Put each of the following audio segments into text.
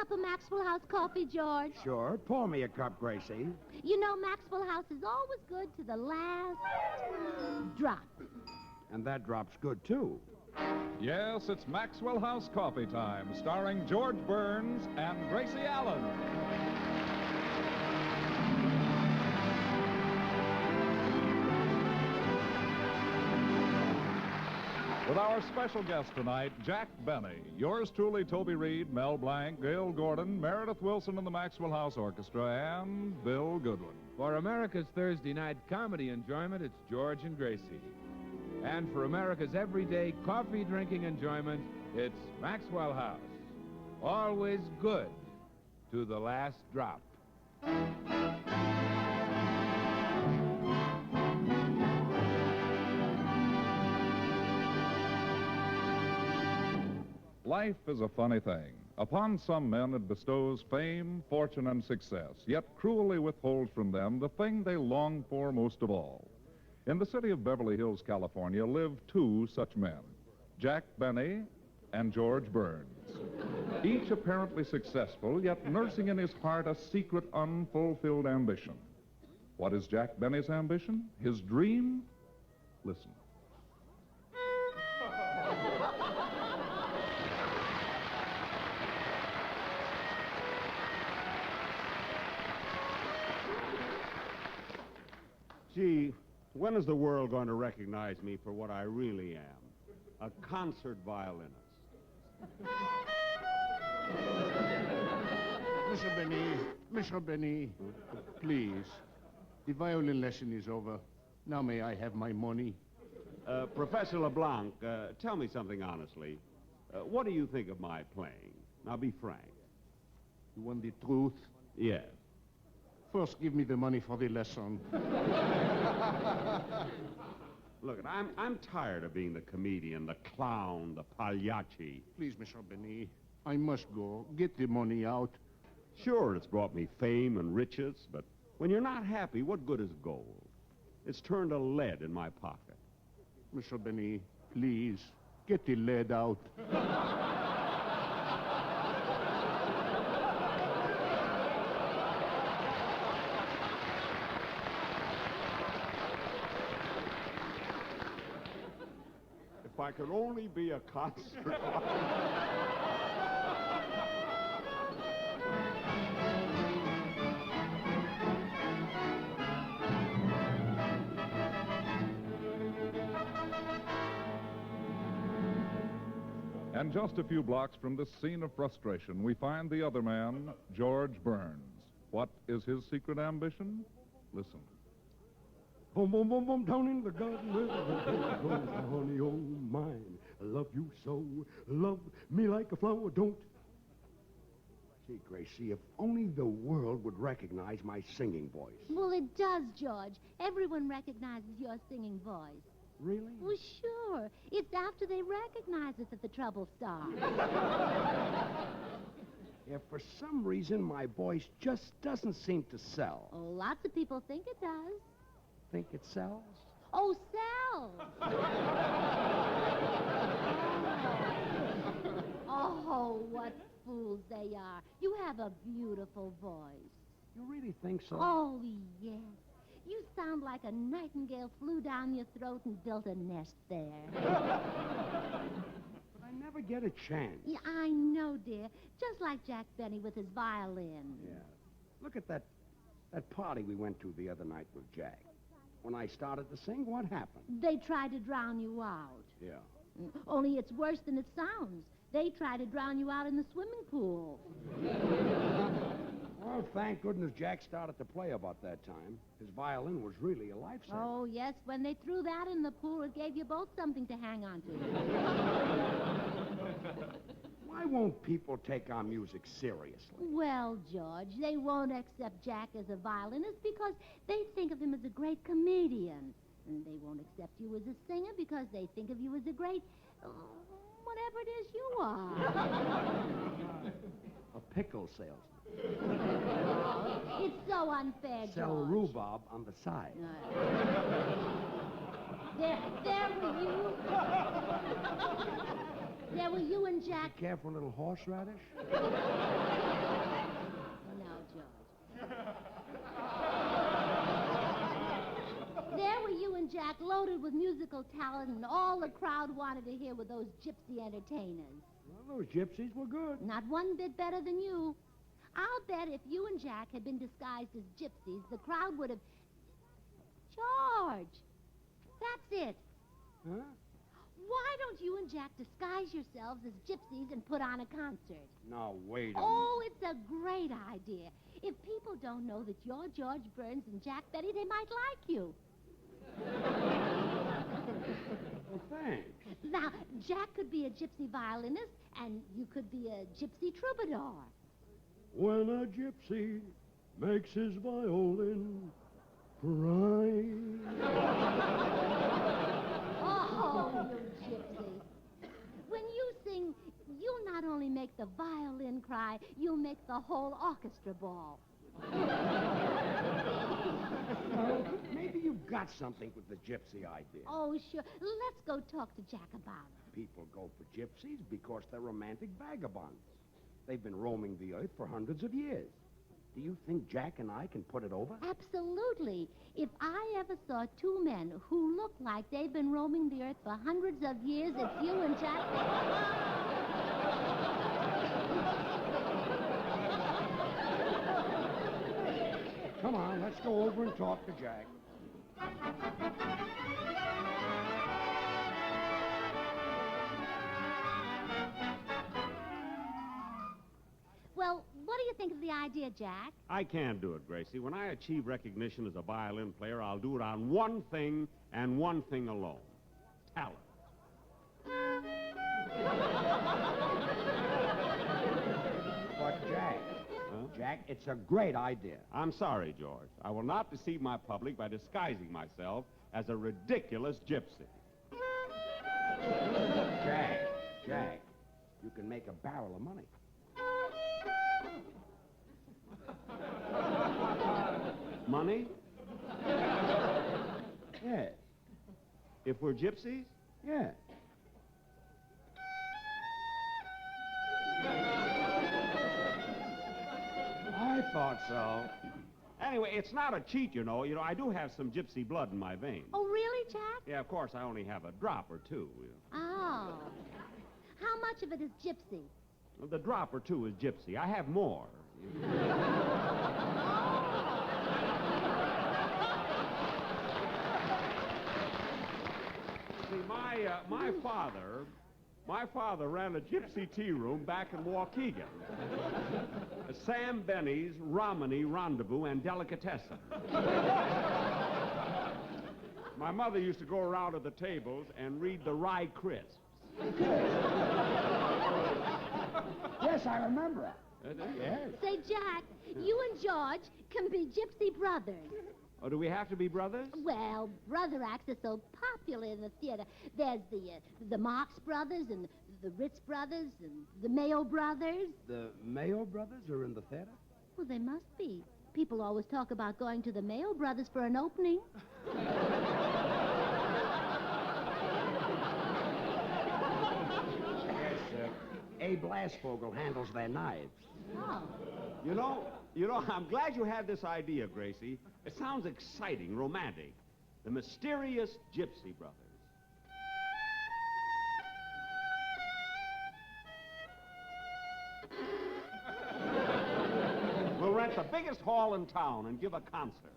cup of Maxwell House coffee, George? Sure. Pour me a cup, Gracie. You know, Maxwell House is always good to the last drop. And that drop's good, too. Yes, it's Maxwell House Coffee Time, starring George Burns and Gracie Allen. With our special guest tonight, Jack Benny. Yours truly, Toby Reed, Mel Blanc, Gail Gordon, Meredith Wilson and the Maxwell House Orchestra, and Bill Goodwin. For America's Thursday night comedy enjoyment, it's George and Gracie. And for America's everyday coffee-drinking enjoyment, it's Maxwell House. Always good to the last drop. Life is a funny thing. Upon some men it bestows fame, fortune, and success, yet cruelly withholds from them the thing they long for most of all. In the city of Beverly Hills, California, live two such men, Jack Benny and George Burns. Each apparently successful, yet nursing in his heart a secret, unfulfilled ambition. What is Jack Benny's ambition? His dream? Listen. Gee, when is the world going to recognize me for what I really am? A concert violinist. Mr. Benny, please. The violin lesson is over. Now may I have my money? Professor LeBlanc, tell me something honestly. What do you think of my playing? Now, be frank. You want the truth? Yes. First, give me the money for the lesson. Look, I'm tired of being the comedian, the clown, the pagliacci. Please, Mr. Benny, I must go. Get the money out. Sure, it's brought me fame and riches, but when you're not happy, what good is gold? It's turned to lead in my pocket. Mr. Benny, please, get the lead out. If I could only be a concert. And just a few blocks from this scene of frustration, we find the other man, George Burns. What is his secret ambition? Listen. Boom, boom, boom, boom, down in the garden. Honey, oh mine, I love you so. Love me like a flower, don't. Gee, Gracie, if only the world would recognize my singing voice. Well, it does, George. Everyone recognizes your singing voice. Really? Well, sure. It's after they recognize it that the trouble starts. If for some reason my voice just doesn't seem to sell. Oh, lots of people think it does. Think it sells? Oh, sells. Oh, what fools they are. You have a beautiful voice. You really think so? Oh, yes. You sound like a nightingale flew down your throat and built a nest there. But I never get a chance. Yeah, I know, dear. Just like Jack Benny with his violin. Yeah. Look at that party we went to the other night with Jack. When I started to sing, what happened? They tried to drown you out. Yeah. Only it's worse than it sounds. They tried to drown you out in the swimming pool. Well, thank goodness Jack started to play about that time. His violin was really a lifesaver. Oh, yes. When they threw that in the pool, it gave you both something to hang on to. Why won't people take our music seriously? Well, George, they won't accept Jack as a violinist because they think of him as a great comedian. And they won't accept you as a singer because they think of you as a great... whatever it is you are. A pickle salesman. It's so unfair, George. Sell rhubarb on the side. There were you. There were you and Jack. Care for a little horseradish? Jack, loaded with musical talent, and all the crowd wanted to hear were those gypsy entertainers. Well, those gypsies were good. Not one bit better than you. I'll bet if you and Jack had been disguised as gypsies, the crowd would have... George! That's it. Huh? Why don't you and Jack disguise yourselves as gypsies and put on a concert? Now, wait a Oh, it's a great idea. If people don't know that you're George Burns and Jack Benny, they might like you. Well, thanks. Now, Jack could be a gypsy violinist, and you could be a gypsy troubadour. When a gypsy makes his violin cry. Oh, you gypsy. When you sing, you'll not only make the violin cry, you'll make the whole orchestra bawl. Well, maybe you've got something with the gypsy idea. Oh, sure. Let's go talk to Jack about it. People go for gypsies because they're romantic vagabonds. They've been roaming the earth for hundreds of years. Do you think Jack and I can put it over? Absolutely. If I ever saw two men who look like they've been roaming the earth for hundreds of years, it's you and Jack. Come on, let's go over and talk to Jack. Well, what do you think of the idea, Jack? I can't do it, Gracie. When I achieve recognition as a violin player, I'll do it on one thing and one thing alone. Talent. But Jack, Jack, it's a great idea. I'm sorry, George. I will not deceive my public by disguising myself as a ridiculous gypsy. Jack, you can make a barrel of money. Money? Yes. If we're gypsies? Yes. I thought so. Anyway, it's not a cheat, you know. I do have some gypsy blood in my veins. Oh, really, Jack? Yeah, of course, I only have a drop or two. Oh. How much of it is gypsy? Well, the drop or two is gypsy. I have more. See, my father ran a gypsy tea room back in Waukegan. Sam Benny's Romany Rendezvous and Delicatessen. My mother used to go around to the tables and read the Rye Crisps. Yes, I remember it. Yes. Say, Jack, you and George can be gypsy brothers. Oh, do we have to be brothers? Well, brother acts are so popular in the theater. There's the Marx Brothers and the Ritz Brothers and the Mayo Brothers. The Mayo brothers are in the theater? Well, they must be. People always talk about going to the Mayo Brothers for an opening. Yes, Abe Lasvogel handles their knives. Oh. You know, I'm glad you had this idea, Gracie. It sounds exciting, romantic. The Mysterious Gypsy Brothers. We'll rent the biggest hall in town and give a concert.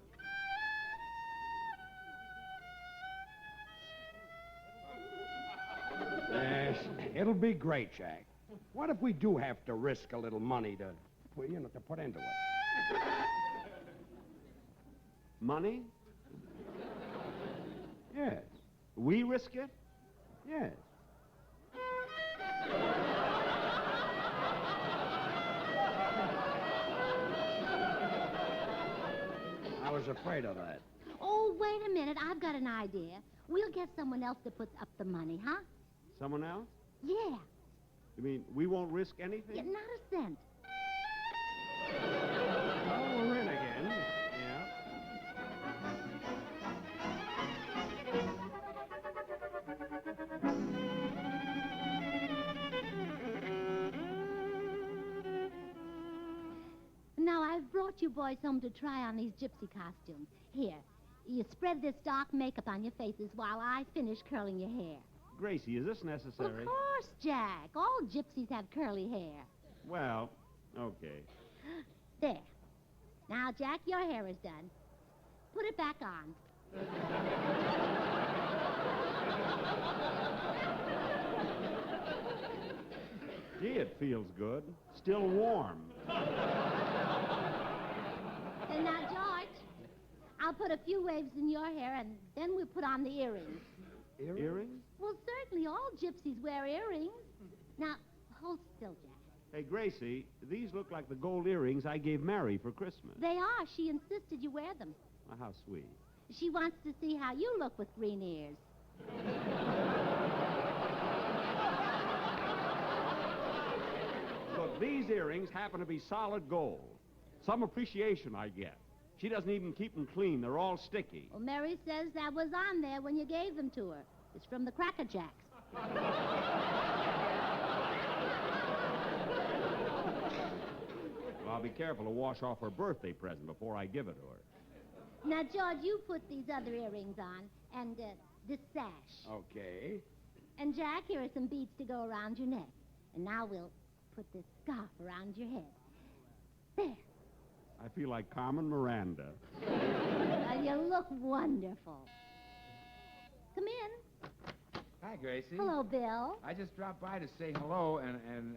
Yes, it'll be great, Jack. What if we do have to risk a little money to put into it? Money? Yes. We risk it? Yes. I was afraid of that. Oh, wait a minute. I've got an idea. We'll get someone else to put up the money, huh? Someone else? Yeah. You mean we won't risk anything? Yeah, not a cent. Oh, we're in again. Yeah. Now, I've brought you boys home to try on these gypsy costumes. Here, You spread this dark makeup on your faces while I finish curling your hair. Gracie, is this Well, necessary? of course, Jack. All gypsies have curly hair. Well, okay. There. Now, Jack, your hair is done. Put it back on. Gee, it feels good. Still warm. And now, George, I'll put a few waves in your hair, and then we'll put on the earrings. Earrings? Well, certainly, all gypsies wear earrings. Now, hold still, Jack. Hey, Gracie, these look like the gold earrings I gave Mary for Christmas. They are. She insisted you wear them. Oh, how sweet. She wants to see how you look with green ears. Look, these earrings happen to be solid gold. Some appreciation I get. She doesn't even keep them clean. They're all sticky. Well, Mary says that was on there when you gave them to her. It's from the Cracker Jacks. Well, I'll be careful to wash off her birthday present before I give it to her. Now, George, you put these other earrings on, and this sash. Okay. And, Jack, here are some beads to go around your neck. And now we'll put this scarf around your head. There. I feel like Carmen Miranda. Now, you look wonderful. Come in. Hi, Gracie. Hello, Bill. I just dropped by to say hello, and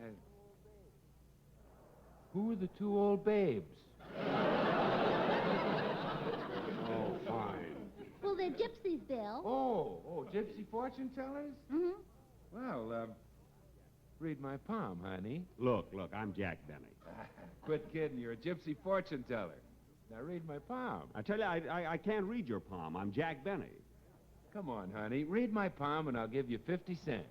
who are the two old babes? Oh, fine. Well, they're gypsies, Bill. Oh, gypsy fortune tellers? Mm-hmm. Well, read my palm, honey. Look, I'm Jack Benny. Quit kidding. You're a gypsy fortune teller. Now read my palm. I tell you, I can't read your palm. I'm Jack Benny. Come on, honey. Read my palm, and I'll give you 50 cents.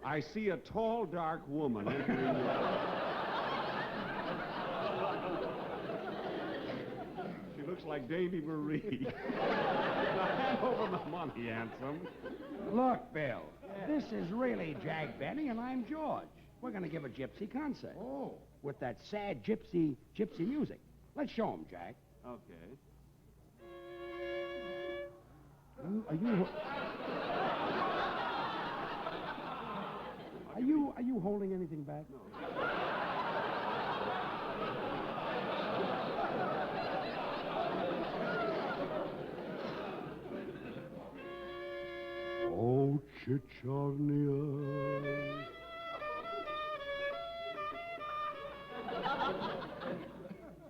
I see a tall, dark woman entering She looks like Davy Marie. Now, hand over the money, handsome. Look, Bill, this is really Jack Benny, and I'm George. We're going to give a gypsy concert. Oh. With that sad gypsy music. Let's show 'em, Jack. Okay. Are you holding anything back? Oh, Chicharnia.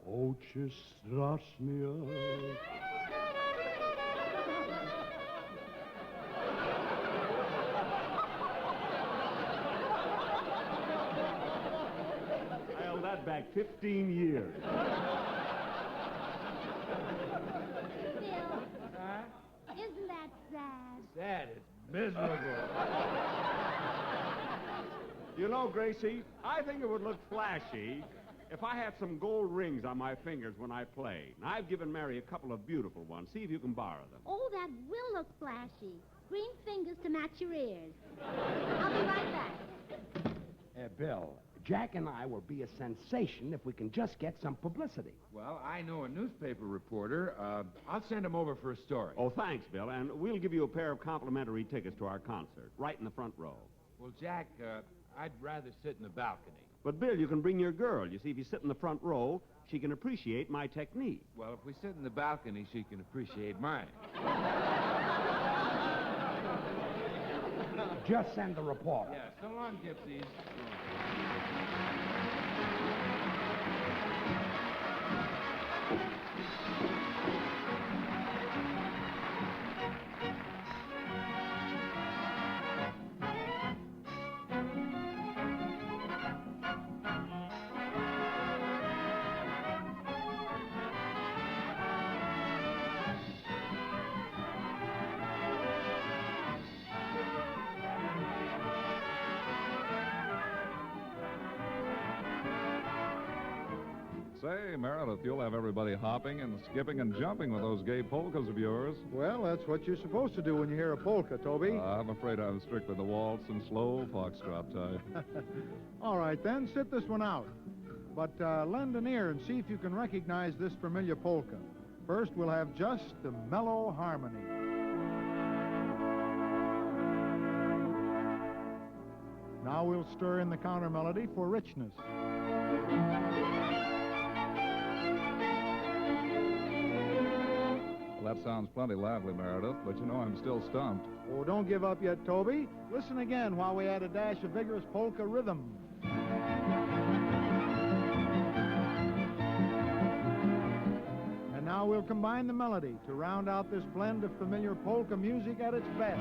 Oczy strasznie. I held that back 15 years. Bill, isn't that sad? Sad. It's miserable. You know, Gracie, I think it would look flashy if I had some gold rings on my fingers when I played. And I've given Mary a couple of beautiful ones. See if you can borrow them. Oh, that will look flashy. Green fingers to match your ears. I'll be right back. Bill, Jack and I will be a sensation if we can just get some publicity. Well, I know a newspaper reporter. I'll send him over for a story. Oh, thanks, Bill. And we'll give you a pair of complimentary tickets to our concert, right in the front row. Well, Jack, I'd rather sit in the balcony. But, Bill, you can bring your girl. You see, if you sit in the front row, she can appreciate my technique. Well, if we sit in the balcony, she can appreciate mine. Just send the reporter. Yeah, so long, gypsies. Say, Meredith, you'll have everybody hopping and skipping and jumping with those gay polkas of yours. Well, that's what you're supposed to do when you hear a polka, Toby. I'm afraid I'm strictly the waltz and slow foxtrot type. All right, then, sit this one out. But lend an ear and see if you can recognize this familiar polka. First, we'll have just the mellow harmony. Now we'll stir in the counter melody for richness. Well, that sounds plenty lively, Meredith, but you know I'm still stumped. Oh, don't give up yet, Toby. Listen again while we add a dash of vigorous polka rhythm. And now we'll combine the melody to round out this blend of familiar polka music at its best.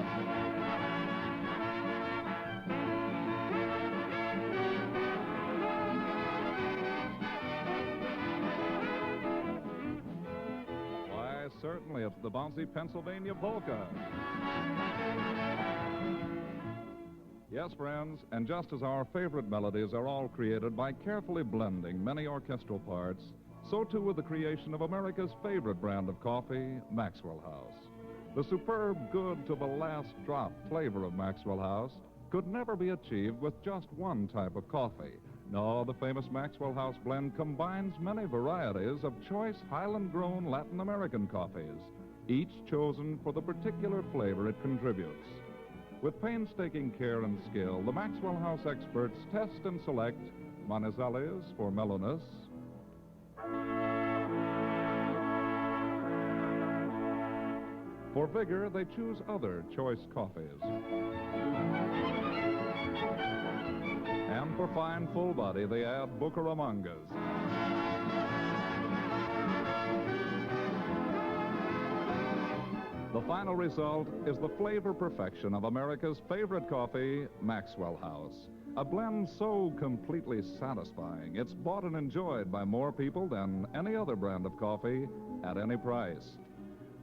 Certainly, it's the bouncy Pennsylvania polka. Yes, friends, and just as our favorite melodies are all created by carefully blending many orchestral parts, so too with the creation of America's favorite brand of coffee, Maxwell House. The superb, good to the last drop flavor of Maxwell House could never be achieved with just one type of coffee. No, the famous Maxwell House blend combines many varieties of choice Highland-grown Latin American coffees, each chosen for the particular flavor it contributes. With painstaking care and skill, the Maxwell House experts test and select Manizales for mellowness, for vigor, they choose other choice coffees. And for fine, full body, they add Bucaramangas. The final result is the flavor perfection of America's favorite coffee, Maxwell House. A blend so completely satisfying, it's bought and enjoyed by more people than any other brand of coffee at any price.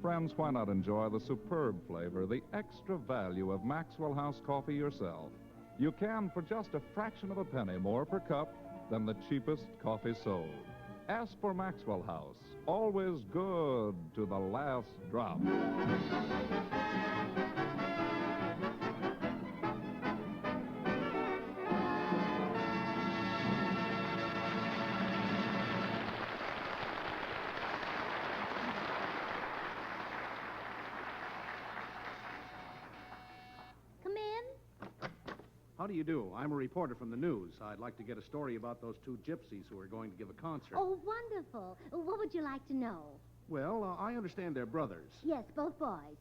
Friends, why not enjoy the superb flavor, the extra value of Maxwell House coffee yourself? You can for just a fraction of a penny more per cup than the cheapest coffee sold. Ask for Maxwell House, always good to the last drop. How do you do? I'm a reporter from the news. I'd like to get a story about those two gypsies who are going to give a concert. Oh, wonderful. What would you like to know? Well, I understand they're brothers. Yes, both boys.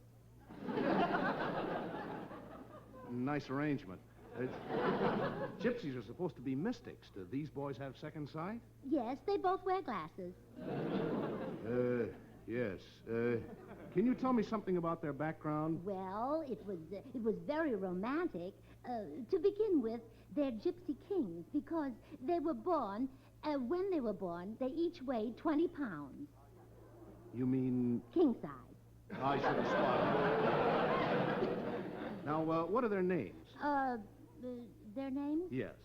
Nice arrangement. Gypsies are supposed to be mystics. Do these boys have second sight? Yes, they both wear glasses. Yes. Can you tell me something about their background? Well, it was very romantic. To begin with, they're gypsy kings because they were born, when they were born, they each weighed 20 pounds. You mean... King size. I should have spotted. Now, what are their names? Their names? Yes.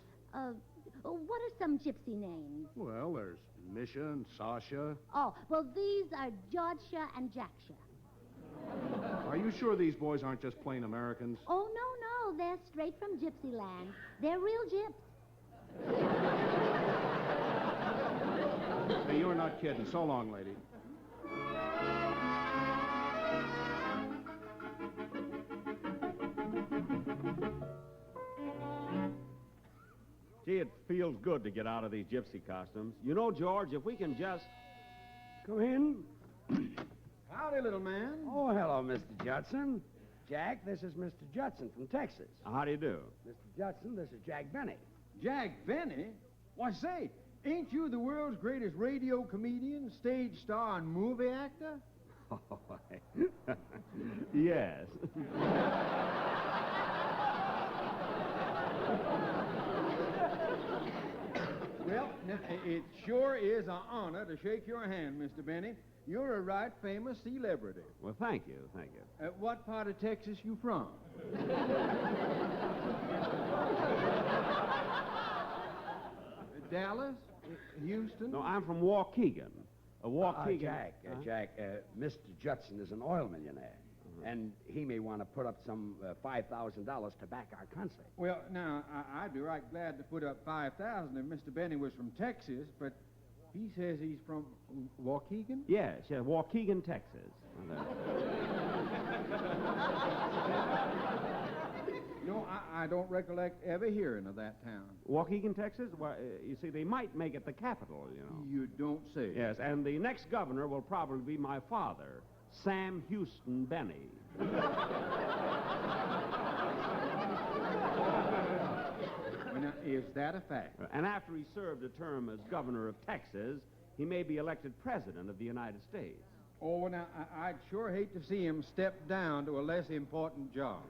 What are some gypsy names? Well, there's Misha and Sasha. Oh, well, these are Georgia and Jacksha. Are you sure these boys aren't just plain Americans? Oh, no. They're straight from Gypsy land. They're real gyps. Hey, you're not kidding. So long, lady. Gee, it feels good to get out of these gypsy costumes. You know, George, if we can just... Come in. Howdy, little man. Oh, hello, Mr. Judson. Jack, this is Mr. Judson from Texas. How do you do? Mr. Judson, this is Jack Benny. Jack Benny? Why, say, ain't you the world's greatest radio comedian, stage star, and movie actor? Oh, yes. Well, now, it sure is an honor to shake your hand, Mr. Benny. You're a right famous celebrity. Well, thank you. What part of Texas you from? Dallas? Houston? No, I'm from Waukegan. Waukegan. Jack, Mr. Judson is an oil millionaire. And he may want to put up some $5,000 to back our concert. Well, now, I'd be right glad to put up $5,000 if Mr. Benny was from Texas, but he says he's from Waukegan? Yes, Waukegan, Texas. No, I don't recollect ever hearing of that town. Waukegan, Texas? Well, you see, they might make it the capital, you know. You don't say. Yes, and the next governor will probably be my father, Sam Houston Benny. Well, now, is that a fact? And after he served a term as governor of Texas, he may be elected president of the United States. Oh, well, now, I'd sure hate to see him step down to a less important job.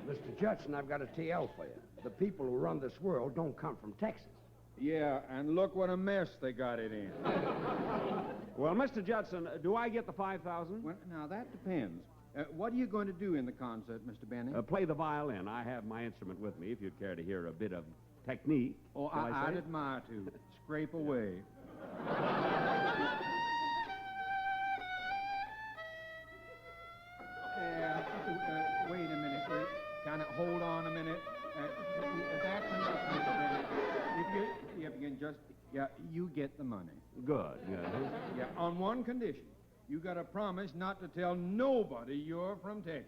Mr. Judson, I've got a TL for you. The people who run this world don't come from Texas. Yeah, and look what a mess they got it in. Well, Mr. Judson, do I get the $5,000? Well, now, that depends. What are you going to do in the concert, Mr. Benny? Play the violin. I have my instrument with me if you'd care to hear a bit of technique. Oh, I'd admire to. Scrape away. Wait a minute. Kind of hold on a minute. That's enough, Mr. Benny. If you can just, you get the money. Good. Yeah, on one condition. You got to promise not to tell nobody you're from Texas.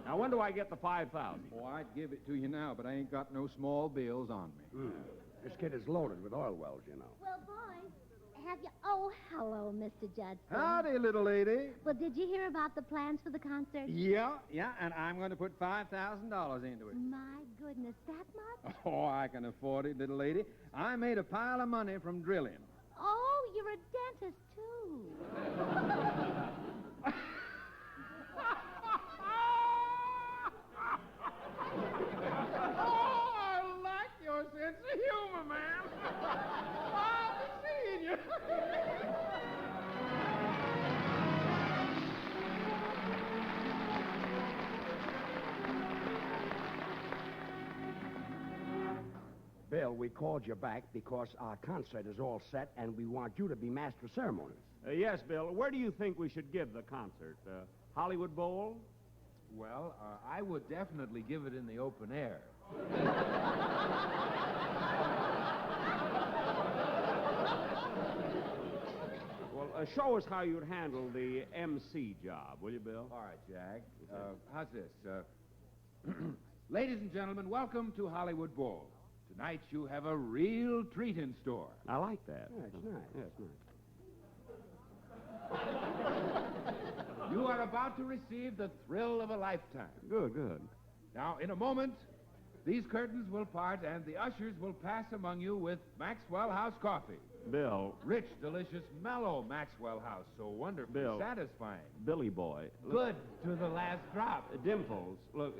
Now, when do I get the $5,000? Oh, I'd give it to you now, but I ain't got no small bills on me. This kid is loaded with oil wells, you know. Well, boys, have you... Oh, hello, Mr. Judson. Howdy, little lady. Well, did you hear about the plans for the concert? Yeah, and I'm going to put $5,000 into it. My goodness, that much? Oh, I can afford it, little lady. I made a pile of money from drilling. Oh, you're a dentist, too. Oh, I like your sense of humor, man. I'll be seeing you. Bill, we called you back because our concert is all set, and we want you to be master of ceremonies. Yes, Bill. Where do you think we should give the concert? Hollywood Bowl? Well, I would definitely give it in the open air. Well, show us how you'd handle the MC job, will you, Bill? All right, Jack. How's this? Ladies and gentlemen, welcome to Hollywood Bowl. Tonight you have a real treat in store. I like that. Yeah, it's nice. Yeah, it's nice. You are about to receive the thrill of a lifetime. Good, good. Now, in a moment, these curtains will part and the ushers will pass among you with Maxwell House coffee. Bill. Rich, delicious, mellow Maxwell House. So wonderfully Bill. satisfying. Billy boy. Good to the last drop. Dimples. Look,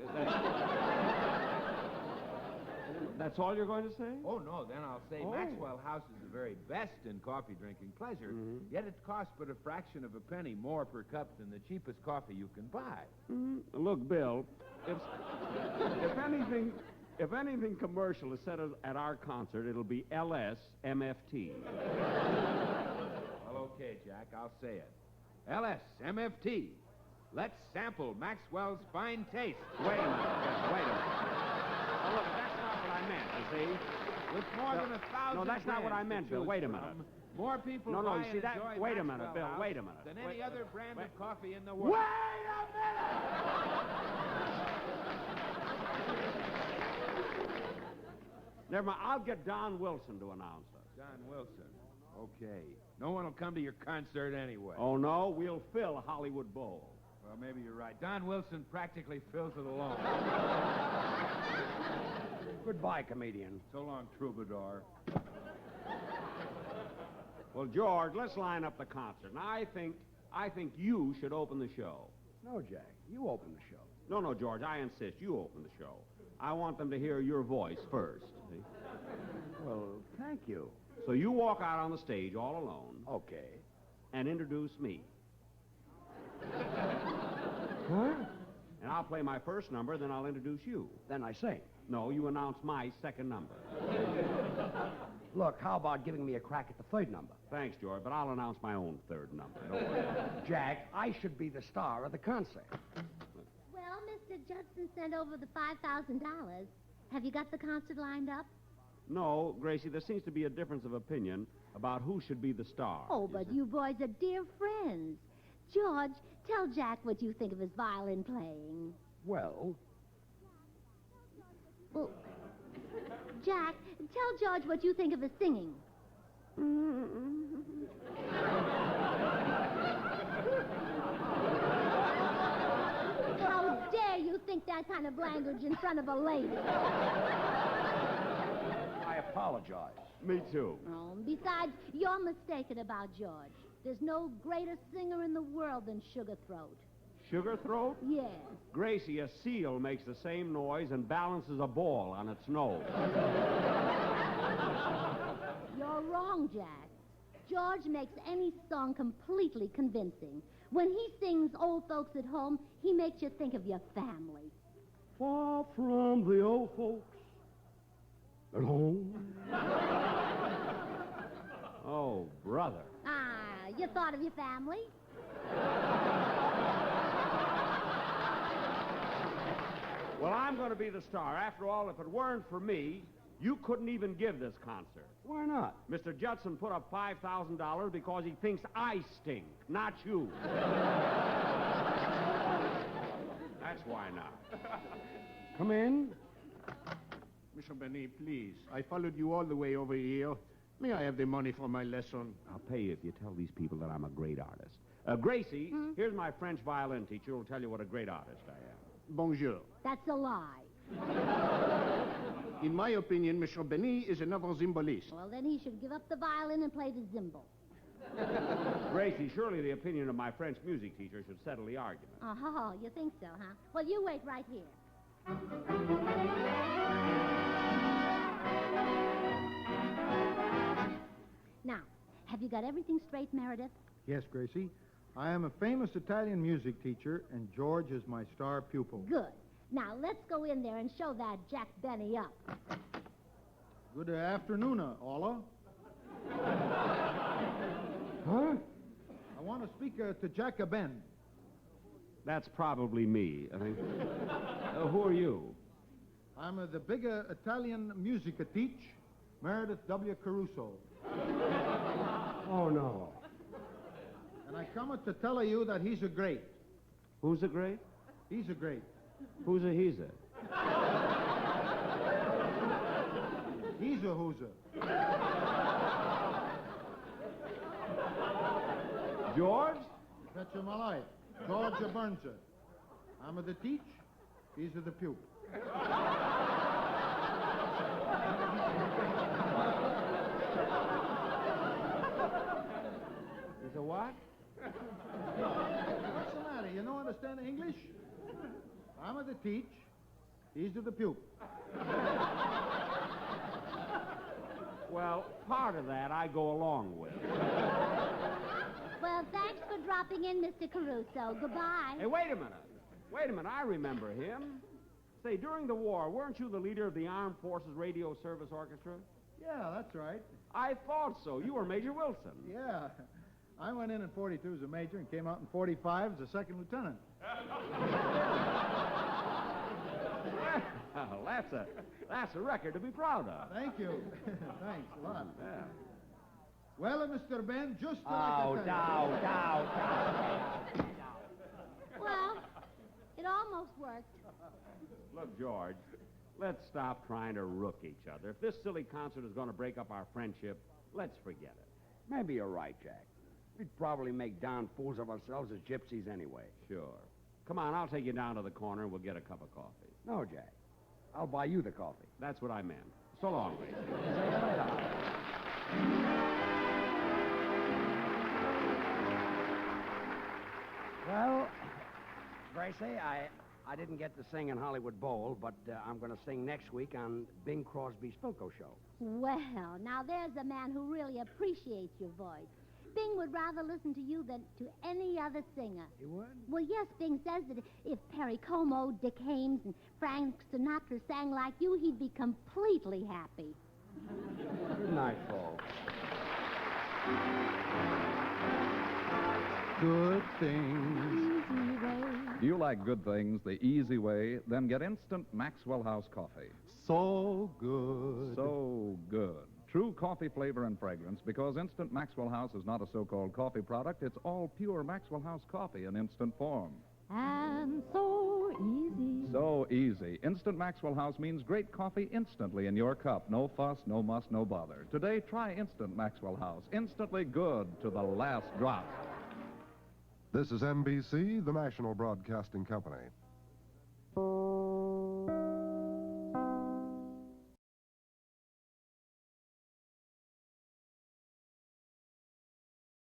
that's all you're going to say? Oh, no, then I'll say Maxwell House is the very best in coffee-drinking pleasure, yet it costs but a fraction of a penny more per cup than the cheapest coffee you can buy. Look, Bill, if anything commercial is said at our concert, it'll be LS MFT. Well, okay, Jack, I'll say it. LS MFT. Let's sample Maxwell's fine taste. Wait a minute. Oh, look, that's not what I meant, you see? With more than 1,000 No, that's not what I brands meant, to Bill. choose Wait a from, minute. More people No, buy you see and that? enjoy Wait a Maxwell minute, Bill. House Wait a minute. than Wait- any other brand of coffee in the world. Wait a minute! Never mind. I'll get Don Wilson to announce us. Don Wilson. Okay. No one will come to your concert anyway. Oh, no? We'll fill Hollywood Bowl. Well, maybe you're right. Don Wilson practically fills it alone. Goodbye, comedian. So long, troubadour. Well, George, let's line up the concert. Now, I think you should open the show. No, Jack. You open the show. No, George, I insist. You open the show. I want them to hear your voice first. See? Well, thank you. So you walk out on the stage all alone Okay. and introduce me. Huh? And I'll play my first number, then I'll introduce you. Then I sing. No, you announce my second number. Look, how about giving me a crack at the third number? Thanks, George, but I'll announce my own third number. Don't worry. Jack, I should be the star of the concert. Well, Mr. Judson sent over the $5,000. Have you got the concert lined up? No, Gracie, there seems to be a difference of opinion about who should be the star. Oh, but you boys are dear friends. George, tell Jack what you think of his violin playing. Well, Well, Jack, tell George what you think of his singing. How dare you think that kind of language in front of a lady? I apologize. Me too. Oh, besides, you're mistaken about George. There's no greater singer in the world than Sugar Throat. Sugar throat? Yes. Gracie, a seal makes the same noise and balances a ball on its nose. You're wrong, Jack. George makes any song completely convincing. When he sings Old Folks at Home, he makes you think of your family. Far from the old folks at home. Oh, brother. Ah, you thought of your family? Well, I'm going to be the star. After all, if it weren't for me, you couldn't even give this concert. Why not? Mr. Judson put up $5,000 because he thinks I stink, not you. That's why not. Come in. Mr. Benny, please. I followed you all the way over here. May I have the money for my lesson? I'll pay you if you tell these people that I'm a great artist. Gracie, here's my French violin teacher who'll tell you what a great artist I am. Bonjour. That's a lie. In my opinion, Mr. Benny is another zimbalist. Well, then he should give up the violin and play the zimbal. Gracie, surely the opinion of my French music teacher should settle the argument. Oh, you think so, huh? Well, you wait right here. Now, have you got everything straight, Meredith? Yes, Gracie. I am a famous Italian music teacher, and George is my star pupil. Good. Now, let's go in there and show that Jack Benny up. Good afternoon, Ola. Huh? I want to speak to Jack Ben. That's probably me, I think. Who are you? I'm the big Italian music teach, Meredith W. Caruso. Oh, no. And I come to tell you that he's a great. Who's a great? He's a great. Who's a he's a? He's a hooser. George? Betcha my life. George Burnser. I'm the teach, he's the pupil. He's a what? What's the matter? You don't understand English? I'm the teach, he's the pupil. Well, part of that I go along with. Well, thanks for dropping in, Mr. Caruso. Goodbye. Hey, wait a minute. Wait a minute. I remember him. Say, during the war, weren't you the leader of the Armed Forces Radio Service Orchestra? Yeah, that's right. I thought so. You were Major Wilson. Yeah. I went in 42 as a major and came out in 45 as a second lieutenant. Well, that's a record to be proud of. Thank you. Thanks a lot. Yeah. Well, Mr. Ben, just Oh, like down. Well, it almost worked. Look, George, let's stop trying to rook each other. If this silly concert is going to break up our friendship, let's forget it. Maybe you're right, Jack. We'd probably make darn fools of ourselves as gypsies anyway. Sure. Come on, I'll take you down to the corner and we'll get a cup of coffee. No, Jack. I'll buy you the coffee. That's what I meant. So long, Gracie. Well, Gracie, I didn't get to sing in Hollywood Bowl, but I'm going to sing next week on Bing Crosby's Philco show. Well, now there's a man who really appreciates your voice. Bing would rather listen to you than to any other singer. He would? Well, yes, Bing says that if Perry Como, Dick Haymes, and Frank Sinatra sang like you, he'd be completely happy. Good night, folks. Good things. Easy way. Do you like good things the easy way? Then get instant Maxwell House coffee. So good. So good. True coffee flavor and fragrance, because Instant Maxwell House is not a so-called coffee product. It's all pure Maxwell House coffee in instant form. And so easy. So easy. Instant Maxwell House means great coffee instantly in your cup. No fuss, no muss, no bother. Today, try Instant Maxwell House. Instantly good to the last drop. This is NBC, the national broadcasting company.